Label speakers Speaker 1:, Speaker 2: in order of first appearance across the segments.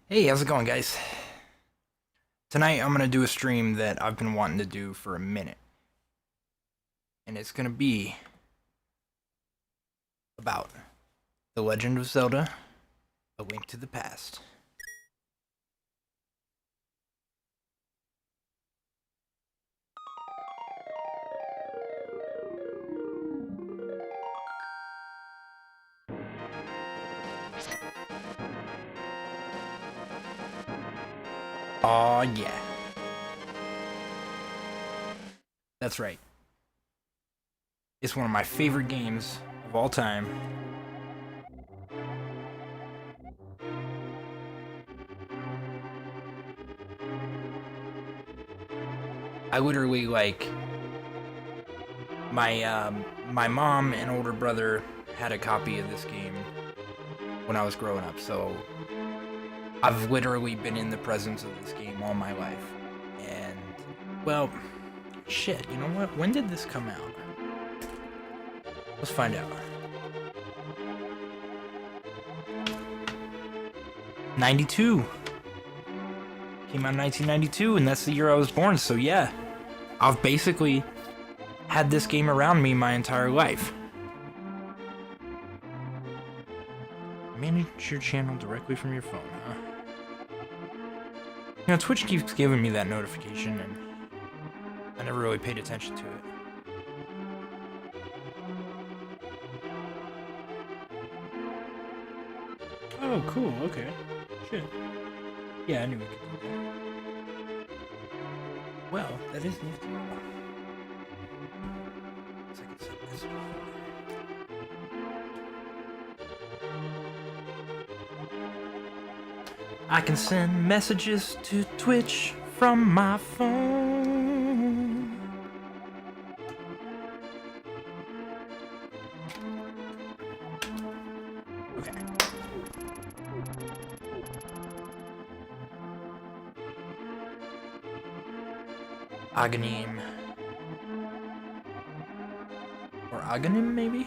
Speaker 1: Hey, how's it going, guys? Tonight I'm gonna do a stream that I've been wanting to do for a minute, and it's gonna be about The Legend of Zelda: A Link to the Past. Aw, yeah. That's right. It's one of my favorite games of all time. I literally, my mom and older brother had a copy of this game when I was growing up, so I've literally been in the presence of this game all my life. And, well, shit, you know what? When did this come out? Let's find out. 92. Came out in 1992, and that's the year I was born, so yeah. I've basically had this game around me my entire life. Manage your channel directly from your phone, huh? You know, Twitch keeps giving me that notification, and I never really paid attention to it. Oh, cool, okay. Shit. Yeah, I knew we could do that. Well, that is nifty. I can send messages to Twitch from my phone. Okay. Aghanim. Or Aghanim, maybe?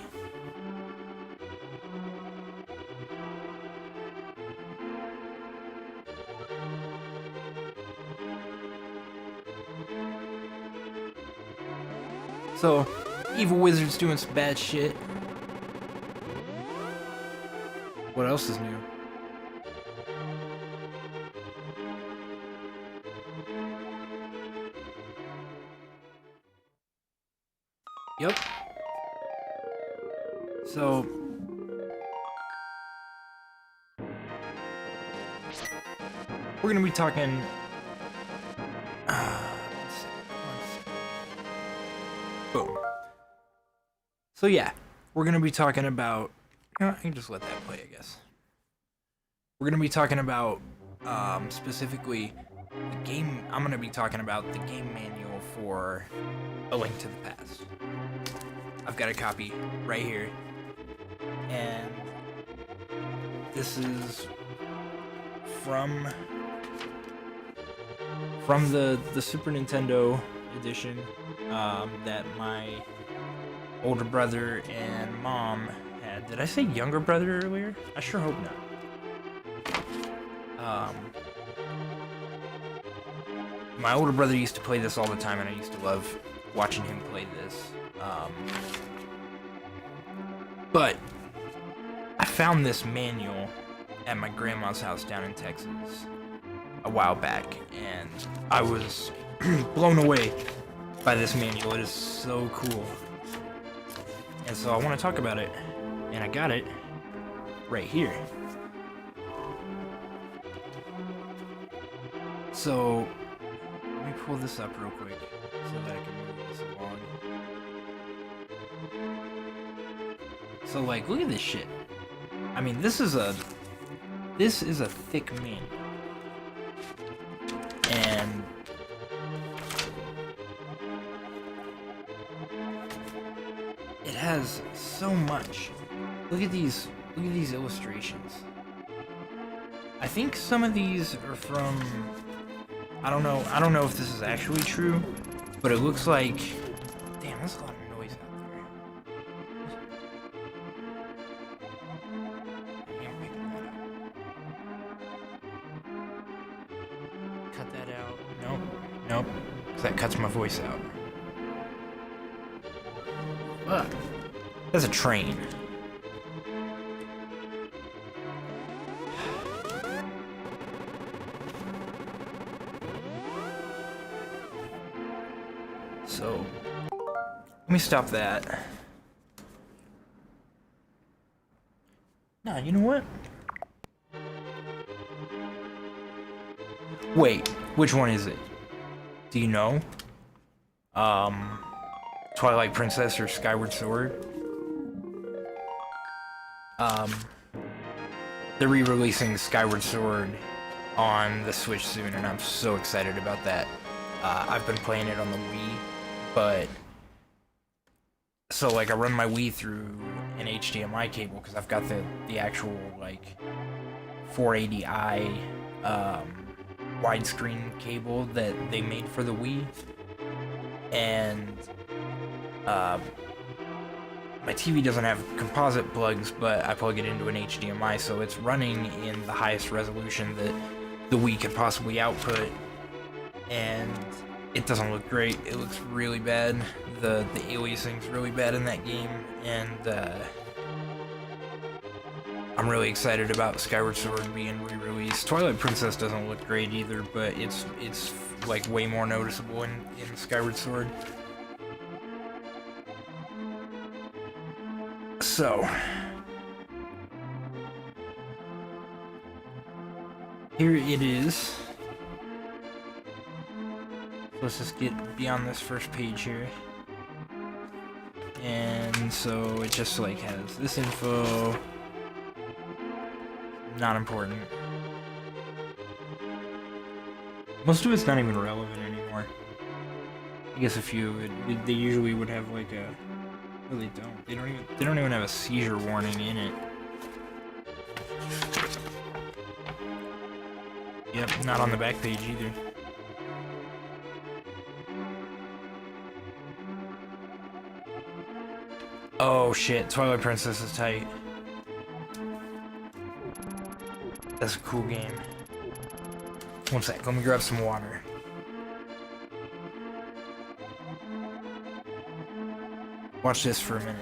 Speaker 1: So, evil wizard's doing some bad shit. What else is new? Yep. So, we're gonna be talking. Boom. So yeah, we're gonna be talking about. You know, I can just let that play, I guess. We're gonna be talking about specifically the game. I'm gonna be talking about the game manual for A Link to the Past. I've got a copy right here, and this is from the Super Nintendo edition that my older brother and mom had. Did I say younger brother earlier? I sure hope not. My older brother used to play this all the time, and I used to love watching him play this. But I found this manual at my grandma's house down in Texas a while back, and I was blown away by this manual. It is so cool. And so I want to talk about it, and I got it right here. So let me pull this up real quick so that I can move this along. So like, look at this shit. I mean, this is a thick manual. And it has so much. Look at these illustrations. I think some of these are from, I don't know if this is actually true, but it looks like, damn, there's a lot of noise out there. I am picking that up. voice out. Fuck. That's a train. So, let me stop that. Nah, you know what? Wait, which one is it? Do you know? Twilight Princess or Skyward Sword? They're re-releasing Skyward Sword on the Switch soon, and I'm so excited about that. I've been playing it on the Wii, but... So, like, I run my Wii through an HDMI cable, because I've got the actual, like, 480i, widescreen cable that they made for the Wii. And, my TV doesn't have composite plugs, but I plug it into an HDMI, so it's running in the highest resolution that the Wii could possibly output, and it doesn't look great. It looks really bad. The aliasing's really bad in that game, and I'm really excited about Skyward Sword being re-released. Twilight Princess doesn't look great either, but it's like way more noticeable in Skyward Sword. So, here it is. Let's just get beyond this first page here. And so it just like has this info. Not important. Most of it's not even relevant anymore. I guess a few of it, they usually would have like a... No, they don't. They don't even have a seizure warning in it. Yep, not on the back page either. Oh shit, Twilight Princess is tight. That's a cool game. One sec, let me grab some water. Watch this for a minute.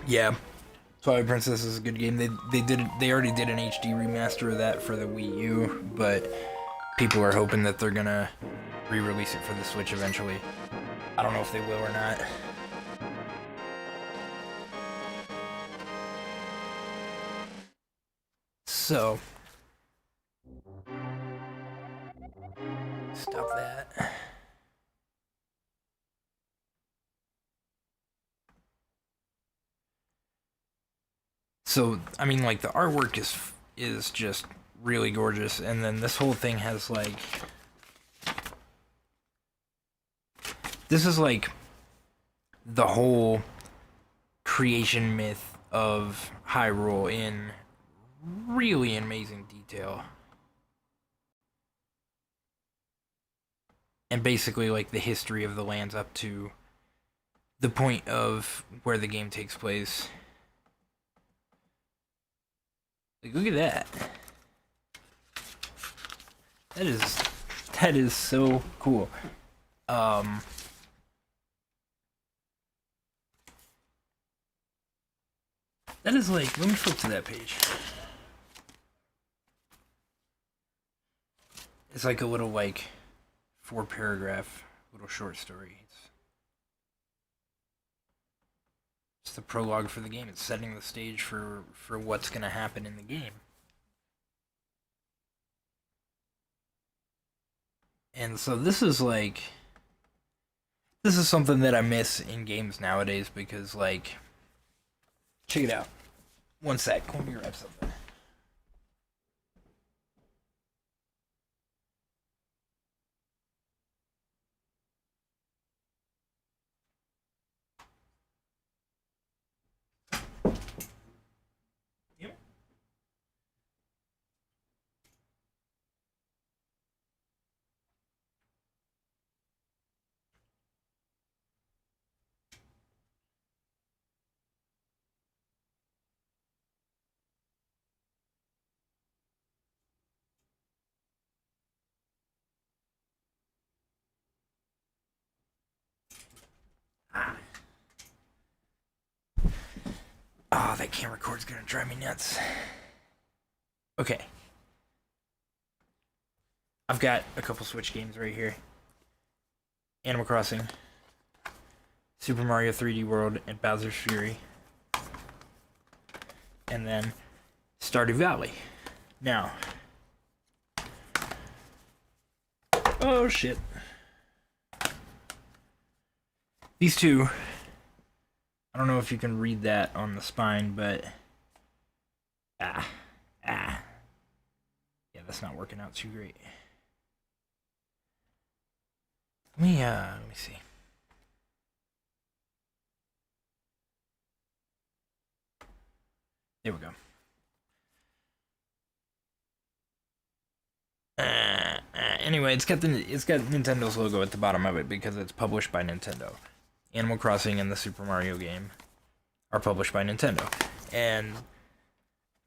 Speaker 1: Yeah, Twilight Princess is a good game. They already did an HD remaster of that for the Wii U, but people are hoping that they're gonna re-release it for the Switch eventually. I don't know if they will or not. So, stop that. So, I mean, like, the artwork is just really gorgeous, and then this whole thing has, like... This is, like, the whole creation myth of Hyrule in really amazing detail. And basically, like, the history of the lands up to the point of where the game takes place. Like, look at that. That is so cool. That is like, let me flip to that page. It's like a little, like, 4-paragraph little short story. It's the prologue for the game. It's setting the stage for what's going to happen in the game. And so this is like... This is something that I miss in games nowadays because, like... Check it out. One sec. Let me grab something. that camera cord's gonna drive me nuts. Okay. I've got a couple Switch games right here. Animal Crossing, Super Mario 3D World, and Bowser's Fury. And then Stardew Valley. Now. Oh shit. These two, I don't know if you can read that on the spine, but yeah, that's not working out too great. Let me see. There we go. Anyway, it's got Nintendo's logo at the bottom of it because it's published by Nintendo. Animal Crossing and the Super Mario game are published by Nintendo. And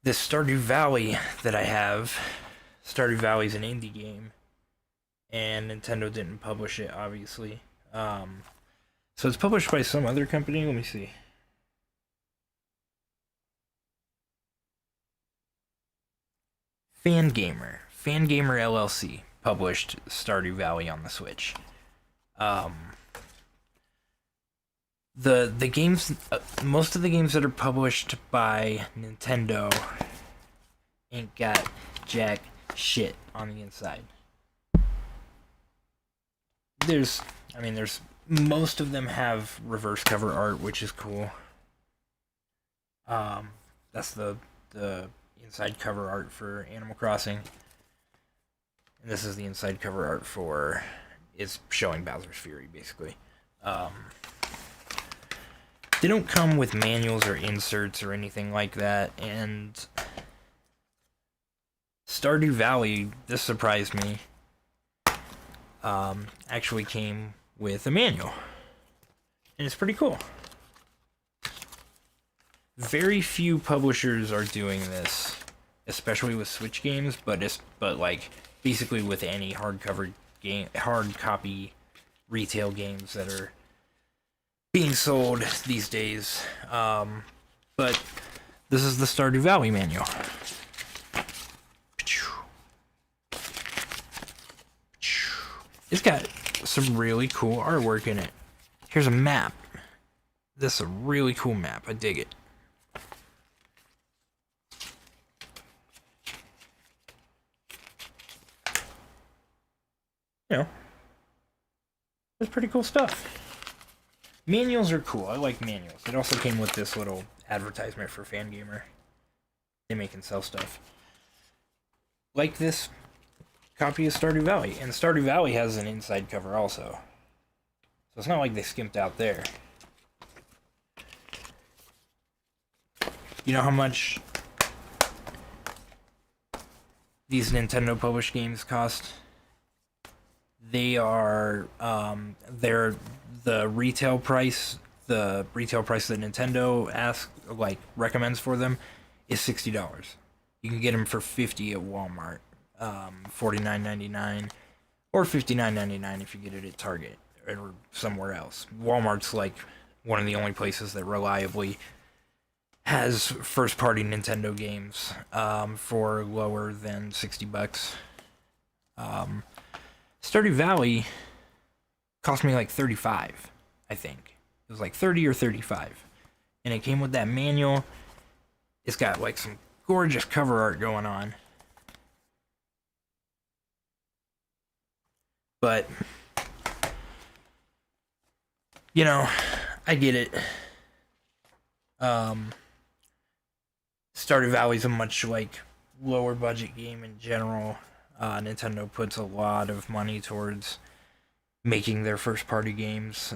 Speaker 1: this Stardew Valley that I have, Stardew Valley's an indie game, and Nintendo didn't publish it, obviously. So it's published by some other company. Let me see. Fangamer LLC published Stardew Valley on the Switch. The games, most of the games that are published by Nintendo ain't got jack shit on the inside. There's most of them have reverse cover art, which is cool. That's the inside cover art for Animal Crossing. And this is the inside cover art for, it's showing Bowser's Fury, basically. They don't come with manuals or inserts or anything like that, and Stardew Valley, this surprised me, actually came with a manual. And it's pretty cool. Very few publishers are doing this, especially with Switch games, but like basically with any hard copy retail games that are being sold these days. But this is the Stardew Valley manual. It's got some really cool artwork in it. Here's a map. This is a really cool map. I dig it. You know, it's pretty cool stuff. Manuals are cool. I like manuals. It also came with this little advertisement for Fangamer. They make and sell stuff. Like this copy of Stardew Valley. And Stardew Valley has an inside cover also. So it's not like they skimped out there. You know how much these Nintendo published games cost? They are, they're the retail price that Nintendo recommends for them is $60. You can get them for $50 at Walmart, $49.99, or $59.99 if you get it at Target or somewhere else. Walmart's like one of the only places that reliably has first-party Nintendo games for lower than $60. Stardew Valley cost me like $35, I think. It was like $30 or $35. And it came with that manual. It's got like some gorgeous cover art going on. But, you know, I get it. Stardew Valley's a much like lower budget game in general. Nintendo puts a lot of money towards making their first party games.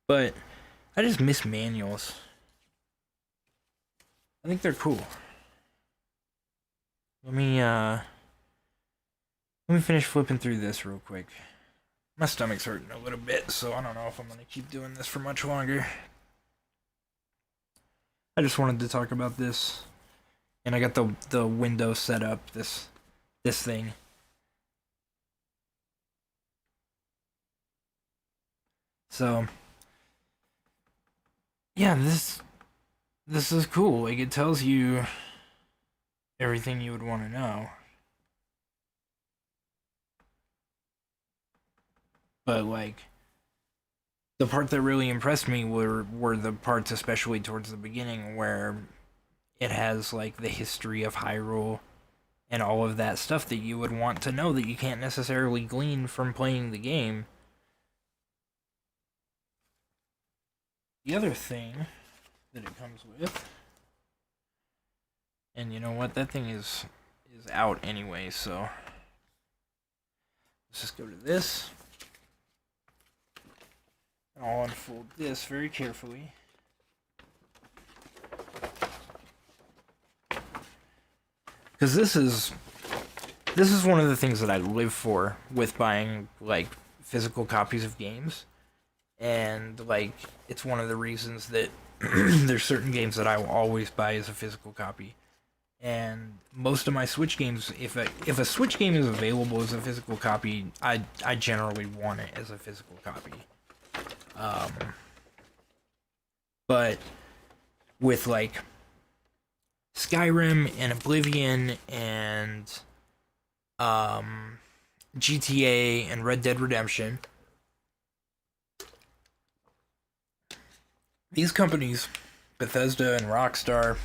Speaker 1: But I just miss manuals. I think they're cool. Let me finish flipping through this real quick. My stomach's hurting a little bit, so I don't know if I'm gonna keep doing this for much longer. I just wanted to talk about this. And I got the window set up, this thing. So, yeah, this is cool. Like, it tells you everything you would want to know. But, like, the part that really impressed me were the parts, especially towards the beginning, where it has, like, the history of Hyrule and all of that stuff that you would want to know that you can't necessarily glean from playing the game. The other thing that it comes with, and you know what, that thing is out anyway, so let's just go to this, and I'll unfold this very carefully. Because this is one of the things that I live for with buying, like, physical copies of games. And, like, it's one of the reasons that there's certain games that I will always buy as a physical copy. And most of my Switch games, if a Switch game is available as a physical copy, I generally want it as a physical copy. But with, like, Skyrim and Oblivion and GTA and Red Dead Redemption, these companies, Bethesda and Rockstar,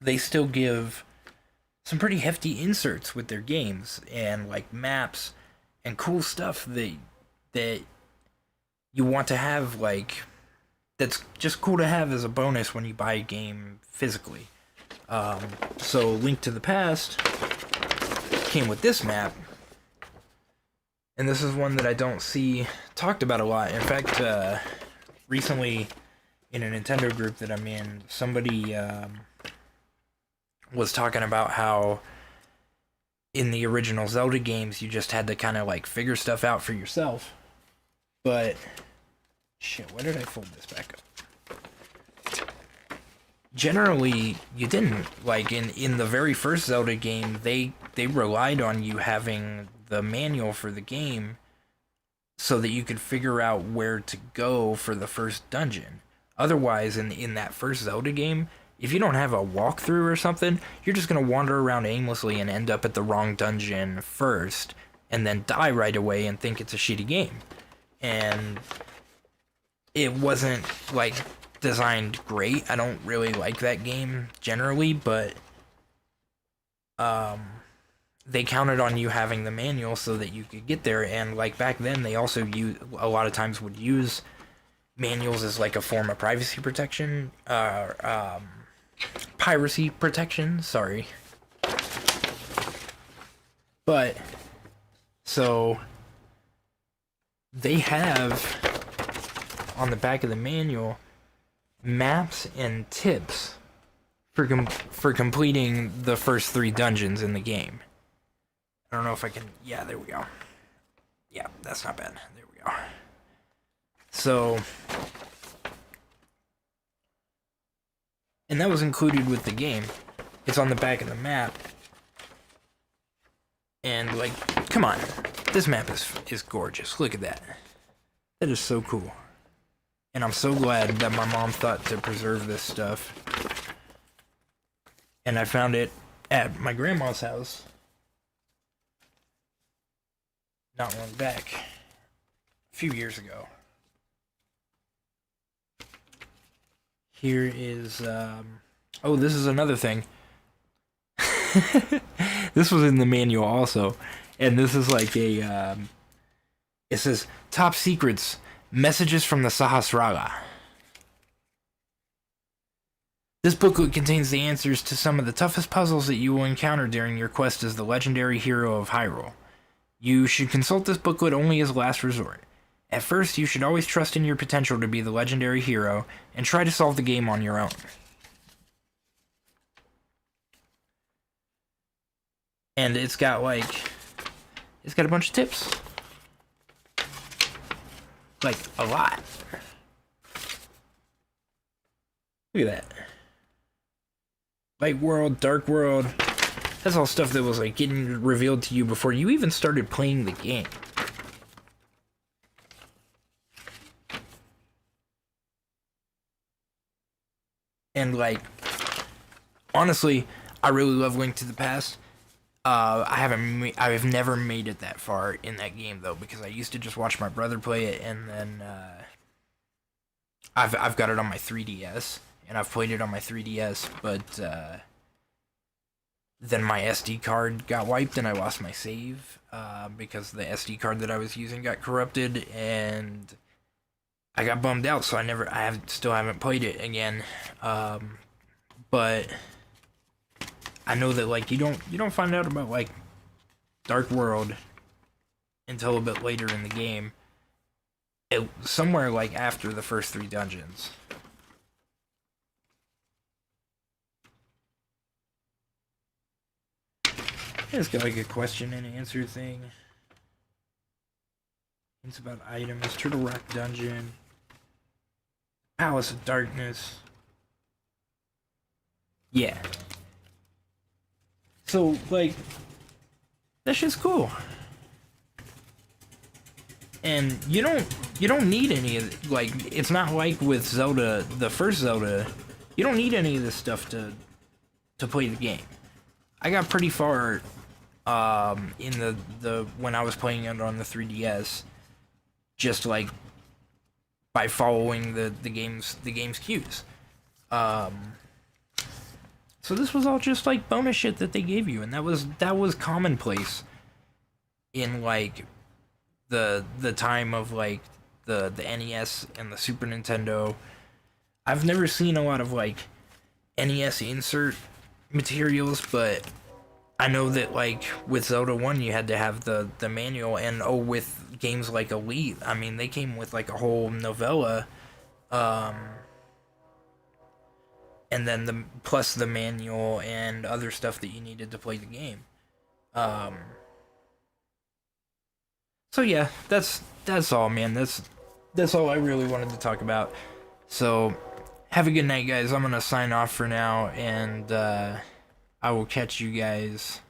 Speaker 1: they still give some pretty hefty inserts with their games and, like, maps and cool stuff that you want to have, like, that's just cool to have as a bonus when you buy a game physically. So Link to the Past came with this map, and this is one that I don't see talked about a lot. In fact, recently in a Nintendo group that I'm in, somebody was talking about how in the original Zelda games you just had to kind of, like, figure stuff out for yourself. But shit, why did I fold this back up? Generally, you didn't. Like, in the very first Zelda game, they relied on you having the manual for the game so that you could figure out where to go for the first dungeon. Otherwise, in that first Zelda game, if you don't have a walkthrough or something, you're just going to wander around aimlessly and end up at the wrong dungeon first, and then die right away and think it's a shitty game. And it wasn't, like, designed great. I don't really like that game generally, but they counted on you having the manual so that you could get there. And, like, back then they also a lot of times would use manuals as, like, a form of privacy protection, piracy protection, sorry. But so they have on the back of the manual maps and tips for completing the first 3 dungeons in the game. I don't know if I can. Yeah, there we go. Yeah, that's not bad. There we go. So, and that was included with the game. It's on the back of the map. And, like, come on. This map is gorgeous. Look at that. That is so cool. And I'm so glad that my mom thought to preserve this stuff. And I found it at my grandma's house not long back. A few years ago. Here is, oh, this is another thing. This was in the manual also. And this is like a, it says, Top Secrets, Messages from the Sahasrara. This booklet contains the answers to some of the toughest puzzles that you will encounter during your quest as the legendary hero of Hyrule. You should consult this booklet only as a last resort. At first, you should always trust in your potential to be the legendary hero and try to solve the game on your own. And it's got, like, it's got a bunch of tips. Like, a lot. Look at that. Light world, dark world. That's all stuff that was, like, getting revealed to you before you even started playing the game. And like, honestly, I really love Link to the Past. I've never made it that far in that game though, because I used to just watch my brother play it, and then I've got it on my 3DS, and I've played it on my 3DS, but then my SD card got wiped and I lost my save because the SD card that I was using got corrupted, and I got bummed out. So still haven't played it again. But I know that like you don't find out about like Dark World until a bit later in the game. Somewhere like after the first 3 dungeons. It's got like a question and answer thing. It's about items. Turtle Rock Dungeon. Palace of Darkness. Yeah. So like, that shit's cool. And you don't need any of it. Like, it's not like with Zelda, the first Zelda, you don't need any of this stuff to play the game. I got pretty far in the when I was playing it on the 3DS, just like by following the game's cues. So this was all just like bonus shit that they gave you, and that was commonplace in like the time of like the NES and the Super Nintendo. I've never seen a lot of like NES insert materials, but I know that like with Zelda 1 you had to have the manual, and with games like Elite, I mean they came with like a whole novella, and then plus the manual and other stuff that you needed to play the game. So yeah, that's all, man. That's all I really wanted to talk about. So have a good night, guys. I'm gonna sign off for now, and I will catch you guys